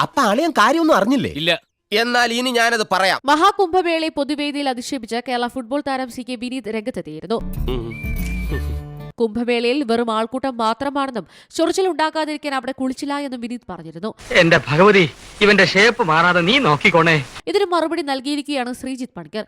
അപ്പൊ അളിയൻ കാര്യമൊന്നും അറിഞ്ഞില്ലേ? ഇല്ല. എന്നാൽ ഇനി ഞാനത് പറയാം. മഹാകുംഭമേളയെ പൊതുവേദിയിൽ അധിക്ഷേപിച്ച് കേരള ഫുട്ബോൾ താരം CK വിനീത് രംഗത്തെത്തിയിരുന്നു. കുംഭമേളയിൽ വെറും ആൾക്കൂട്ടം മാത്രമാണെന്നും ചൊറിച്ചിലുണ്ടാക്കാതിരിക്കാൻ അവിടെ കുളിച്ചില്ല എന്നും വിനീത് പറഞ്ഞിരുന്നു. എന്റെ ഭഗവതി, ഇവന്റെ ഷേപ്പ് മാറാതെ നീ നോക്കിക്കോണേ. ഇതിന് മറുപടി നൽകിയിരിക്കുകയാണ് ശ്രീജിത്ത് പണിക്കർ.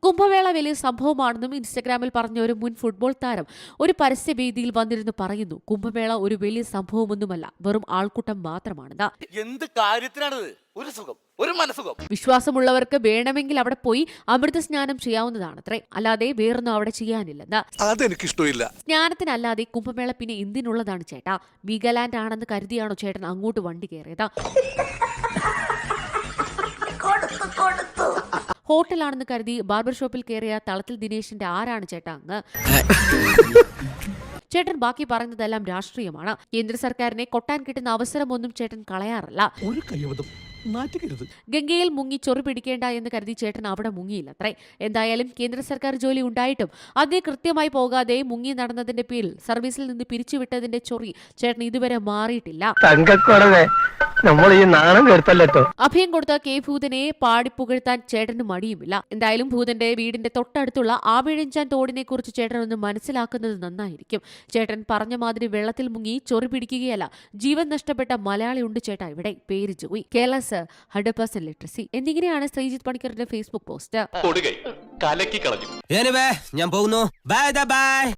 കുംഭമേള വലിയ സംഭവമാണെന്നും ഇൻസ്റ്റഗ്രാമിൽ പറഞ്ഞ ഒരു മുൻ ഫുട്ബോൾ താരം ഒരു പരസ്യവേദിയിൽ വന്നിരുന്നു പറയുന്നു, കുംഭമേള ഒരു വലിയ സംഭവമൊന്നുമല്ല, വെറും ആൾക്കൂട്ടം മാത്രമാണെന്ന്. എന്ത് കാര്യത്തിനാണിത്? ഒരു സുഖം, ഒരു മനസുഖം. വിശ്വാസമുള്ളവർക്ക് വേണമെങ്കിൽ അവിടെ പോയി അമൃത സ്നാനം ചെയ്യാവുന്നതാണത്രേ, അല്ലാതെ വേറൊന്നും അവിടെ ചെയ്യാനില്ലെന്ന്. അതെനിക്കിഷ്ടമില്ല. സ്നാനത്തിനല്ലാതെ കുംഭമേള പിന്നെ എന്തിനുള്ളതാണ് ചേട്ടാ? വീഗലാൻഡ് ആണെന്ന് കരുതിയാണോ ചേട്ടൻ അങ്ങോട്ട് വണ്ടി കയറിയത്? ഹോട്ടലാണെന്ന് കരുതി ബാർബർ ഷോപ്പിൽ കയറിയ തളത്തിൽ ദിനേശിന്റെ ആരാണ് ചേട്ടാ അങ്ങ്? ചേട്ടൻ ബാക്കി പറയുന്നതെല്ലാം രാഷ്ട്രീയമാണ്. കേന്ദ്ര സർക്കാരിനെ കൊട്ടാൻ കിട്ടുന്ന അവസരമൊന്നും ചേട്ടൻ കളയാറില്ല. ഒരു കൈവതം നാറ്റുകരുത്. ഗംഗയിൽ മുങ്ങി ചൊറി പിടിക്കേണ്ട എന്ന് കരുതി ചേട്ടൻ അവിടെ മുങ്ങിയില്ലത്രേ. എന്തായാലും കേന്ദ്ര സർക്കാർ ജോലി ഉണ്ടായിട്ടും അതേ കൃത്യമായി പോകാതെ മുങ്ങി നടന്നതിന്റെ പേരിൽ സർവീസിൽ നിന്ന് പിരിച്ചുവിട്ടതിന്റെ ചൊറി ചേട്ടൻ ഇതുവരെ മാറിയിട്ടില്ല. നമ്മൾ ഈ നാണം കേട്ടല്ലോ. അഭയം കൊടുത്ത കെ ഭൂതനെ പാടിപ്പുകഴ്ത്താൻ ചേട്ടന് മടിയുമില്ല. എന്തായാലും ഭൂതന്റെ വീടിന്റെ തൊട്ടടുത്തുള്ള ആവിഴഞ്ചാൻ തോടിനെ കുറിച്ച് ചേട്ടൻ ഒന്ന് മനസ്സിലാക്കുന്നത് നന്നായിരിക്കും. ചേട്ടൻ പറഞ്ഞ മാതിരി വെള്ളത്തിൽ മുങ്ങി ചൊറി പിടിക്കുകയല്ല, ജീവൻ നഷ്ടപ്പെട്ട മലയാളി ഉണ്ട് ചേട്ടാ ഇവിടെ, പേര് ജോയി. കേരള 100% ലിറ്ററസി എന്നിങ്ങനെയാണ് ശ്രീജിത്ത് പണിക്കറിന്റെ ഫേസ്ബുക്ക് പോസ്റ്റ്. ഞാൻ പോകുന്നു. Bye bye.